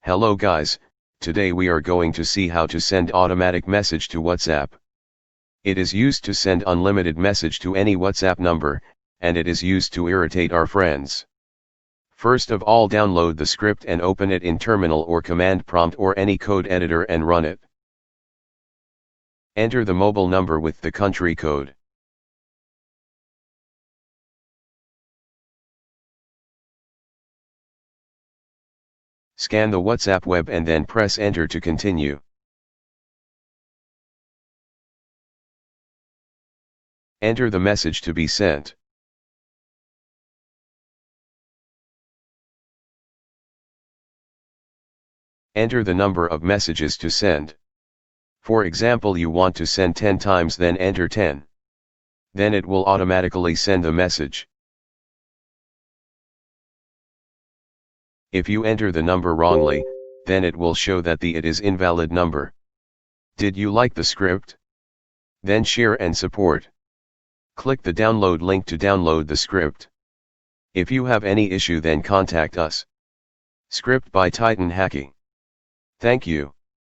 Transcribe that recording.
Hello guys, today we are going to see how to send automatic message to WhatsApp. It is used to send unlimited message to any WhatsApp number, and it is used to irritate our friends. First of all, download the script and open it in terminal or command prompt or any code editor and run it. Enter the mobile number with the country code. Scan the WhatsApp web and then press enter to continue. Enter the message to be sent. Enter the number of messages to send. For example, you want to send 10 times, then enter 10. Then it will automatically send the message. If you enter the number wrongly, then it will show that it is invalid number. Did you like the script? Then share and support. Click the download link to download the script. If you have any issue, then contact us. Script by Titan Hacking. Thank you.